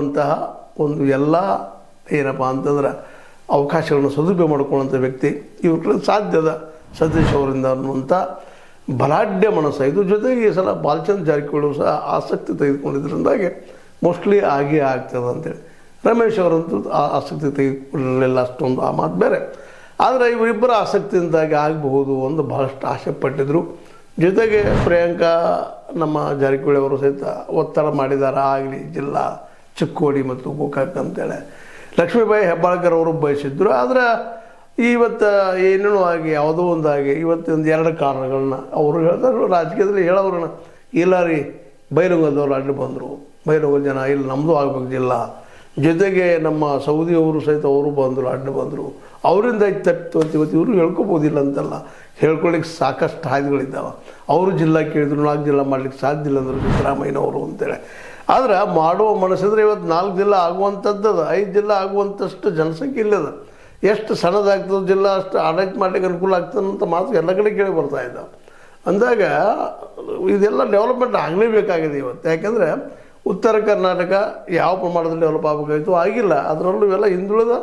ಅಂತಹ ಒಂದು ಎಲ್ಲ ಏನಪ್ಪ ಅಂತಂದ್ರೆ ಅವಕಾಶಗಳನ್ನು ಸದುಪಯೋಗ ಮಾಡ್ಕೊಳ್ಳುವಂಥ ವ್ಯಕ್ತಿ ಇವ್ರ ಸಾಧ್ಯದ ಸತೀಶ್ ಅವರಿಂದ ಅನ್ನುವಂಥ ಬಲಾಢ್ಯ ಮನಸ್ಸು. ಇದ್ರ ಜೊತೆಗೆ ಈ ಸಲ ಬಾಲಚಂದ್ರ ಜಾರಕಿಹೊಳಿ ಸಹ ಆಸಕ್ತಿ ತೆಗೆದುಕೊಂಡಿದ್ದರಿಂದಾಗಿ ಮೋಸ್ಟ್ಲಿ ಆಗೇ ಆಗ್ತದೆ ಅಂತೇಳಿ. ರಮೇಶ್ ಅವರಂತೂ ಆಸಕ್ತಿ ತೆಗೆದುಕೊಳ್ಳಲಿಲ್ಲ ಅಷ್ಟೊಂದು, ಆ ಮಾತು ಬೇರೆ. ಆದರೆ ಇವರಿಬ್ಬರ ಆಸಕ್ತಿಯಿಂದಾಗಿ ಆಗಬಹುದು ಅಂತ ಭಾಳಷ್ಟು ಆಸೆ ಪಟ್ಟಿದ್ರು. ಜೊತೆಗೆ ಪ್ರಿಯಾಂಕಾ ನಮ್ಮ ಜಾರಕಿಹೊಳಿ ಅವರು ಸಹಿತ ಒತ್ತಡ ಮಾಡಿದ್ದಾರೆ, ಆಗಲಿ ಜಿಲ್ಲಾ ಚಿಕ್ಕೋಡಿ ಮತ್ತು ಗೋಕಾಕ್ ಅಂತೇಳಿ. ಲಕ್ಷ್ಮೀಬಾಯಿ ಹೆಬ್ಬಾಳ್ಕರ್ ಅವರು ಬಯಸಿದ್ರು. ಆದರೆ ಇವತ್ತು ಏನೇನೋ ಆಗಿ ಯಾವುದೋ ಒಂದಾಗಿ ಇವತ್ತೊಂದು ಎರಡು ಕಾರಣಗಳನ್ನ ಅವರು ಹೇಳ್ತಾರೆ. ರಾಜಕೀಯದಲ್ಲಿ ಹೇಳೋರನ್ನ ಇಲ್ಲ ರೀ, ಬೈಲಹೊಂಗಲದವ್ರು ಅಡ್ಡು ಬಂದರು, ಬೈಲಹೊಂಗಲ ಜನ ಇಲ್ಲಿ ನಮ್ಮದು ಆಗ್ಬೇಕು ಜಿಲ್ಲಾ. ಜೊತೆಗೆ ನಮ್ಮ ಸೌದಿಯವರು ಸಹಿತ ಅವರು ಬಂದರು, ಅಡ್ಡು ಬಂದರು, ಅವರಿಂದ ತಪ್ಪಿತು ಅಂತ ಇವರು ಹೇಳ್ಕೊಬೋದಿಲ್ಲ ಅಂತಲ್ಲ, ಹೇಳ್ಕೊಳ್ಳಿಕ್ಕೆ ಸಾಕಷ್ಟು ಹಾದಿಗಳಿದ್ದಾವೆ. ಅವರು ಜಿಲ್ಲಾ ಕೇಳಿದ್ರು, 4 ಜಿಲ್ಲಾ ಮಾಡ್ಲಿಕ್ಕೆ ಸಾಧ್ಯ ಇಲ್ಲ ಅಂದರು ಸಿದ್ದರಾಮಯ್ಯನವರು ಅಂತೇಳಿ. ಆದರೆ ಮಾಡುವ ಮನಸ್ಸಿದ್ರೆ ಇವತ್ತು 4 ಜಿಲ್ಲಾ ಆಗುವಂಥದ್ದು, 5 ಜಿಲ್ಲಾ ಆಗುವಂಥಷ್ಟು ಜನಸಂಖ್ಯೆ ಇಲ್ಲದ. ಎಷ್ಟು ಸಣ್ಣದಾಗ್ತದೆ ಜಿಲ್ಲಾ ಅಷ್ಟು ಆಡಳಿತ ಮಾಡಲಿಕ್ಕೆ ಅನುಕೂಲ ಆಗ್ತದೆ ಅಂತ ಮಾತು ಎಲ್ಲ ಕಡೆ ಕೇಳಿ ಬರ್ತಾ ಇದ್ದಾವೆ. ಅಂದಾಗ ಇದೆಲ್ಲ ಡೆವಲಪ್ಮೆಂಟ್ ಆಗಲೇಬೇಕಾಗಿದೆ ಇವತ್ತು. ಯಾಕೆಂದರೆ ಉತ್ತರ ಕರ್ನಾಟಕ ಯಾವ ಪ್ರಮಾಣದಲ್ಲಿ ಡೆವಲಪ್ ಆಗಬೇಕಾಯಿತು, ಆಗಿಲ್ಲ. ಅದರಲ್ಲೂ ಇವೆಲ್ಲ ಹಿಂದುಳಿದ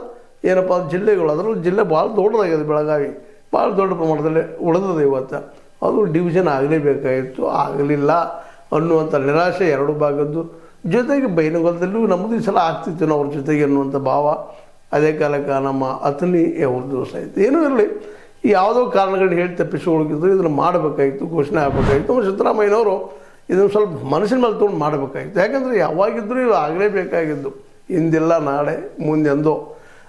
ಏನಪ್ಪ ಜಿಲ್ಲೆಗಳು, ಅದರಲ್ಲೂ ಜಿಲ್ಲೆ ಭಾಳ ದೊಡ್ಡದಾಗಿದೆ. ಬೆಳಗಾವಿ ಭಾಳ ದೊಡ್ಡ ಪ್ರಮಾಣದಲ್ಲಿ ಉಳಿದಿದೆ ಇವತ್ತು. ಅದು ಡಿವಿಷನ್ ಆಗಲೇಬೇಕಾಗಿತ್ತು, ಆಗಲಿಲ್ಲ ಅನ್ನುವಂಥ ನಿರಾಶೆ ಎರಡು ಭಾಗದ್ದು. ಜೊತೆಗೆ ಬೈಲಹೊಂಗಲದಲ್ಲೂ ನಮ್ಮದು ಈ ಸಲ ಆಗ್ತಿತ್ತು ನಾವು ಅವ್ರ ಜೊತೆಗೆ ಅನ್ನುವಂಥ ಭಾವ. ಅದೇ ಕಾಲಕ್ಕೆ ನಮ್ಮ ಅತನಿ ಅವ್ರದ್ದು ಸಹಿತ ಏನೂ ಇರಲಿ, ಯಾವುದೋ ಕಾರಣಗಳನ್ನ ಹೇಳಿ ತಪ್ಪಿಸ್ಕೊಳಗಿದ್ರು ಇದನ್ನು ಮಾಡಬೇಕಾಗಿತ್ತು, ಘೋಷಣೆ ಆಗಬೇಕಾಗಿತ್ತು. ಸಿದ್ದರಾಮಯ್ಯನವರು ಇದನ್ನು ಸ್ವಲ್ಪ ಮನಸ್ಸಿನ ಮೇಲೆ ತೊಗೊಂಡು ಮಾಡಬೇಕಾಗಿತ್ತು. ಯಾಕಂದರೆ ಯಾವಾಗಿದ್ದರೂ ಇದು ಆಗಲೇಬೇಕಾಗಿದ್ದು, ಇಂದಿಲ್ಲ ನಾಳೆ ಮುಂದೆಂದೋ.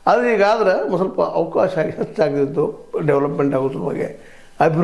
ಆದರೆ ಈಗಾದರೆ ಒಂದು ಸ್ವಲ್ಪ ಅವಕಾಶ ಹೆಚ್ಚಾಗ್ತಿತ್ತು ಡೆವಲಪ್ಮೆಂಟ್ ಆಗೋ ಸಲುವಾಗಿ, ಅಭಿವೃದ್ಧಿ